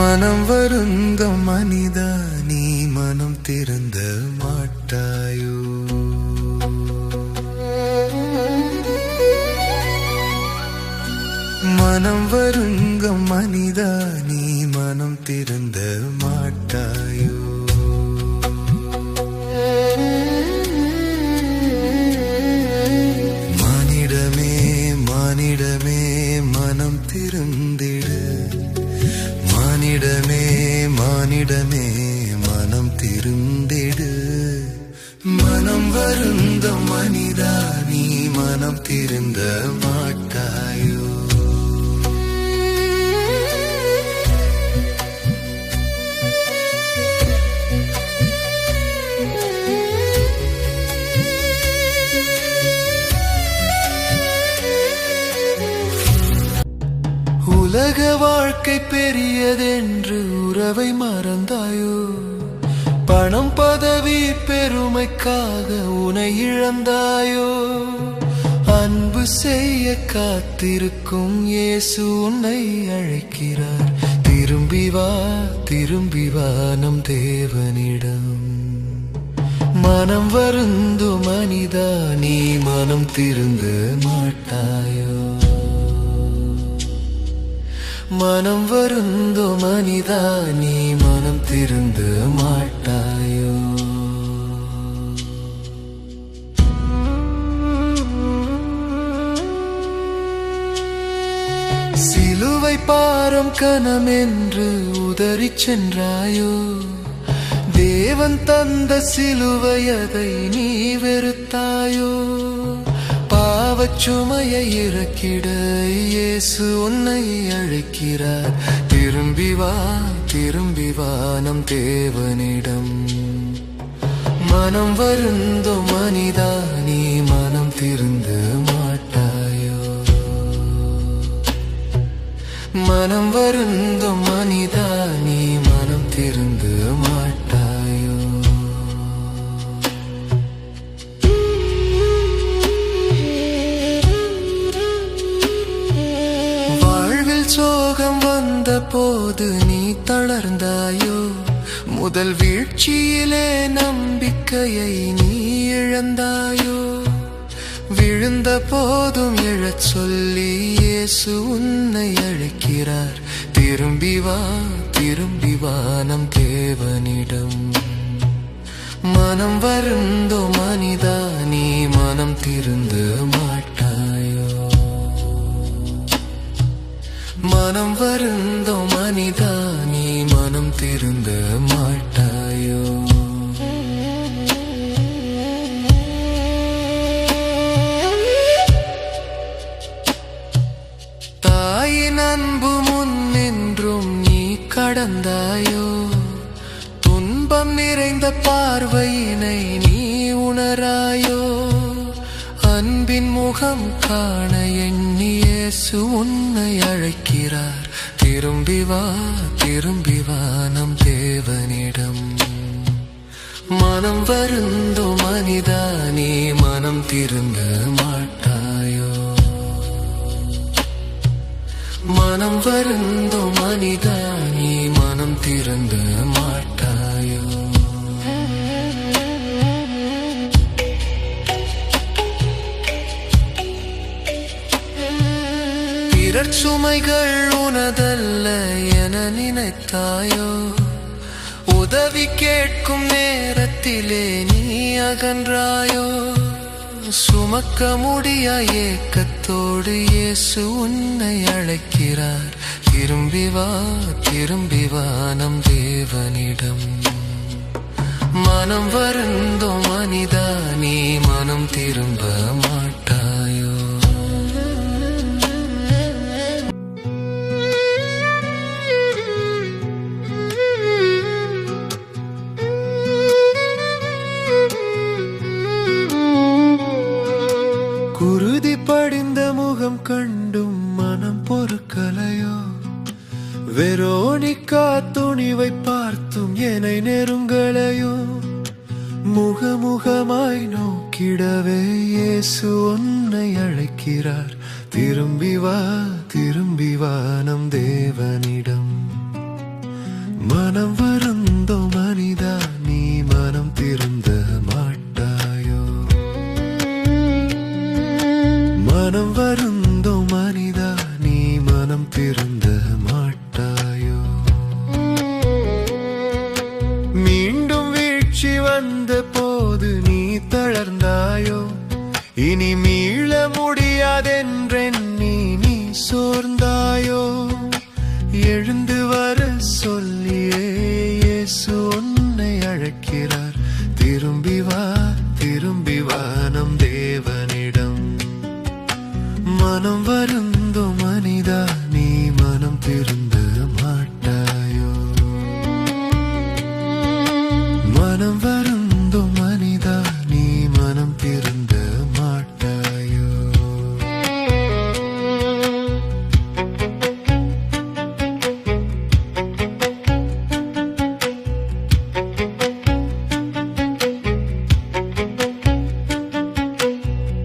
மனம் வருந்தும் மனிதா, நீ மனம் திருந்த மாட்டாயோ? மனம் வருந்தும் மனிதா, நீ மனம் திருந்த மாட்டாயோ? மானிடமே மானிடமே மனம் திருந்திடு. மானிடமே மானிடமே மனம் திருந்திடு. மனம் வருந்தும் மனிதா, நீ மனம் திருந்த மாட்டாயோ? உலக வாழ்க்கை பெரியதென்று உறவை மறந்தாயோ? பணம் பதவி பெருமைக்காக உனை இழந்தாயோ? அன்பு செய்ய காத்திருக்கும் இயேசு உன்னை அழைக்கிறார். திரும்பி வா திரும்பி வா நம் தேவனிடம். மனம் வருந்தும் மனிதா, நீ மனம் திருந்த மாட்டாயோ? மனம் வருந்தும் மனிதா, நீ மனம் திருந்த மாட்டாயோ? சிலுவை பாரம் கனமென்று உதறிச் சென்றாயோ? தேவன் தந்த சிலுவை அதை நீ வெறுத்தாயோ? பாவச்சுமையை இறக்கிட இயேசு உன்னை அழைக்கிறார். திரும்பி வா திரும்பி வா நம் தேவனிடம். மனம் வருந்தும் மனிதா, நீ மனம் திருந்த மாட்டாயோ? மனம் வருந்தும் மனிதா, நீ மனம் திருந்த மாட்டாயோ? சோகம் வந்த போது நீ தளர்ந்தாயோ? முதல் வீழ்ச்சியிலே நம்பிக்கையை நீ இழந்தாயோ? விழுந்த போதும் எழச் சொல்லி இயேசு உன்னை அழைக்கிறார். திரும்பி வா திரும்பி வா நம் தேவனிடம். மனம் வருந்தும் மனிதா, நீ மனம் திருந்த மாட்டாயோ? மனம் வருந்தும் மனிதா, நீ மனம் திருந்த மாட்டாயோ? தாயின் அன்பு முன்னின்றும் நீ கடந்தாயோ? துன்பம் நிறைந்த பார்வையினை நீ உணராயோ? அன்பின் முகம் காண எண்ணி இயேசு உன்னை அழைக்கிறார். திரும்பி வா திரும்பி வா நம் தேவனிடம். மனம் வருந்தும் மனிதா, நீ மனம் திருந்த மாட்டாயோ? மனம் வருந்தும் மனிதா, நீ மனம் திருந்த மாட்டாயோ? பிறர் சுமைகள் உனதல்ல என நினைத்தாயோ? உதவி கேட்கும் நேரத்திலே நீ அகன்றாயோ? சுமக்க முடியா ஏக்கத்தோடு இயேசு உன்னை அழைக்கிறார். திரும்பி வா திரும்பி வா நம் தேவனிடம். மனம் வருந்தும் மனிதா, நீ மனம் திரும்ப மாட்டாயோ? குருதி படிந்த முகம் கண்டும் மனம் பொறுக்கலையோ? வெரோனிக்கா துணிவை பார்த்தும் என்னை நெருங்கலையோ? முகமுகமாய் நோக்கிடவே இயேசு உன்னை அழைக்கிறார். திரும்பி வா திரும்பி வா நம் தேவனிடம். மனம் வருந்தும் மனிதா நீ மனம் திருந்த மாட்டாயோ மனம் வருந்தும் மனிதா நீ மனம் திருந்த மாட்டாயோ மீண்டும் வீழ்ச்சி வந்த போது நீ தளர்ந்தாயோ இனி மீள முடியாதென்றெண்ணி நீ சோர்ந்தாயோ எழுந்து வர சொல்லியே இயேசு உன்னை அழைக்கிறார் திரும்பி வா நம் தேவனிடம் மனம் வருந்தும் மனிதா நீ மனம் திருந்த மாட்டாயோ மனம் வருந்தும் மனிதா நீ மனம் திருந்த மாட்டாயோ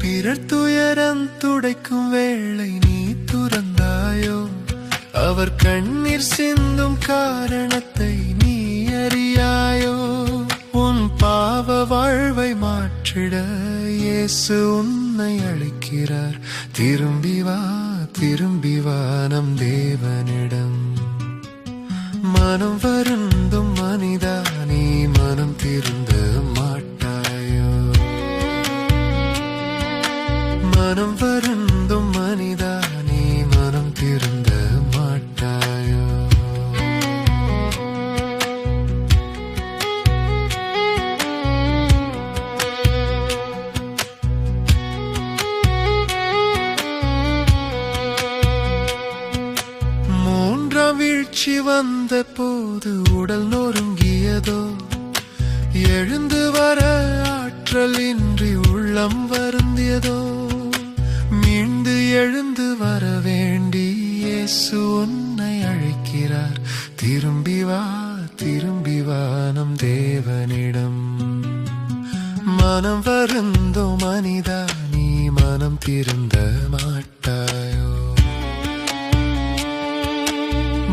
பிறர் துயரம் துடைக்கும் வேளை நீ துறந்தாயோ அவர் கண்ணீர் சிந்தும் காரணத்தை நீ அறியாயோ உன் பாவ வாழ்வை மாற்றிட இயேசு உன்னை அழைக்கிறார் திரும்பி வா நம் தேவனிடம் மனம் வருந்தும் மனிதா நீ மனம் திருந்த மாட்டாயோ மனம் வருந்தும் மனிதா நீ மனம் திருந்த மாட்டாயோ மூன்றாம் வீழ்ச்சி வந்த போது உடல் நொறுங்கியதோ எழுந்து வர ஆற்றல் இன்றி உள்ளம் வருந்தியதோ மீண்டு எழுந்து வர வேண்டி இயேசு உன்னை அழைக்கிறார் திரும்பி வா நம் தேவனிடம் மனம் வருந்தும் மனிதா நீ மனம் திருந்த மாட்டாயோ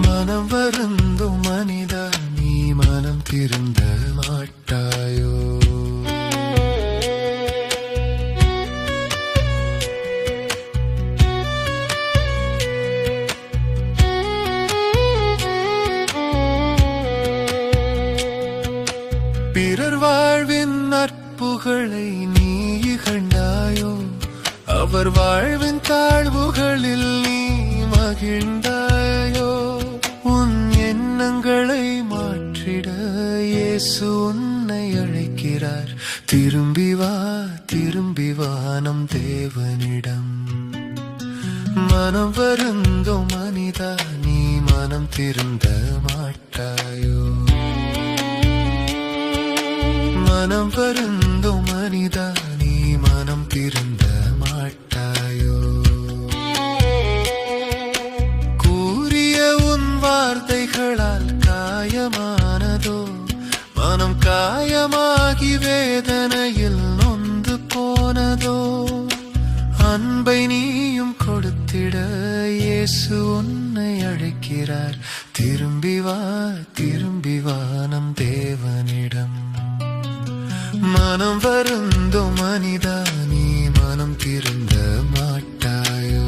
மனம் வருந்தும் மனிதா நீ மனம் திருந்த மாட்டாயோ பிறர் வாழ்வின் நற்புகளை நீ இகழ்ந்தாயோ அவர் வாழ்வின் தாழ்வுகளில் நீ மகிழ்ந்தாயோ உன் எண்ணங்களை மாற்றிட இயேசு உன்னை அழைக்கிறார் திரும்பி வா நம் தேவனிடம் மனம் வருந்தும் மனிதா நீ மனம் திருந்த மாட்டாயோ மனம் வருந்தும் மனிதா நீ மனம் திருந்த மாட்டாயோ கூறிய உன் வார்த்தைகளால் காயமானதோ மனம் காயமாகி வேதனையில் நொந்து போனதோ அன்பை நீயும் கொடுத்திட இயேசு உன்னை அழைக்கிறார் திரும்பி வா நம் தேவனிடம் மனம் வருந்தும் மனிதா நீ மனம் திருந்த மாட்டாயோ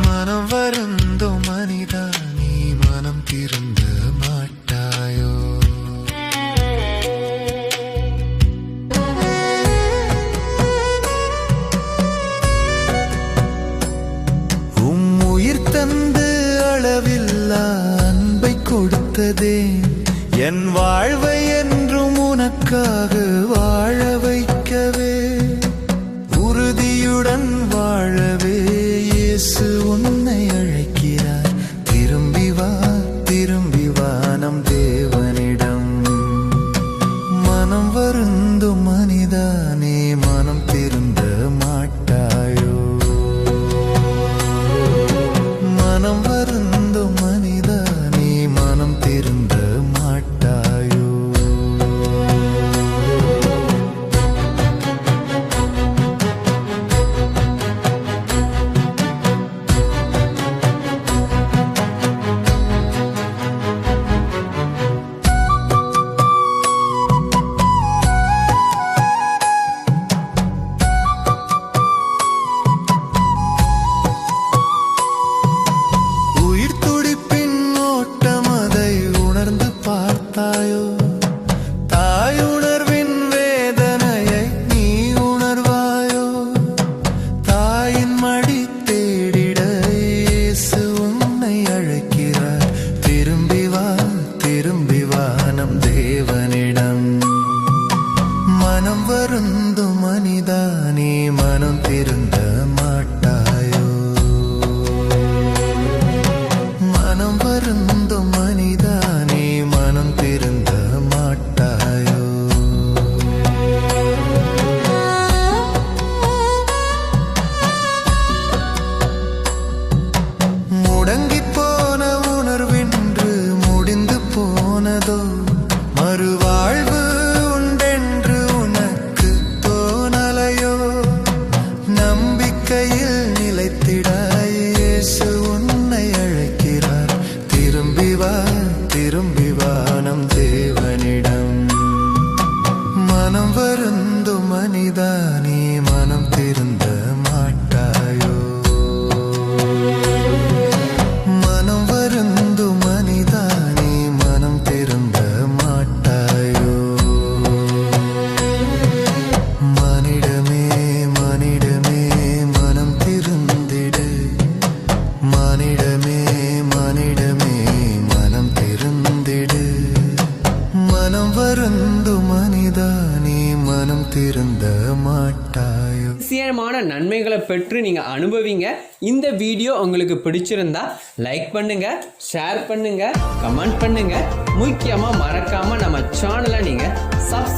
மனம் வருந்தும் மனிதா நீ மனம் திருந்த மாட்டாயோ உயிர் தந்து அளவில்லா அன்பை கொடுத்ததே என் வாழ்வை என்றும் உனக்காக வாழ வைக்கவே உறுதியுடன் வாழவே இயேசு உன்னை அழைக்கிறார் திரும்பி வா நம் தேவனிடம் மனம் வருந்தும் மனிதா நீ மனம் திருந்த மாட்டாயோ மனம் வருந்தும் மனிதா நீ மனம் திருந்த மாட்டாயோ மறந்து மனிதா நீ மனம் திருந்த மாட்டாயோ. நிச்சயமான நன்மைகளை பெற்று நீங்கள் அனுபவிங்க. இந்த வீடியோ உங்களுக்கு பிடிச்சிருந்தா லைக் பண்ணுங்க, ஷேர் பண்ணுங்க, கமெண்ட் பண்ணுங்க. முக்கியமாக மறக்காம நம்ம சேனலை நீங்கள் சப்ஸ்கிரைப்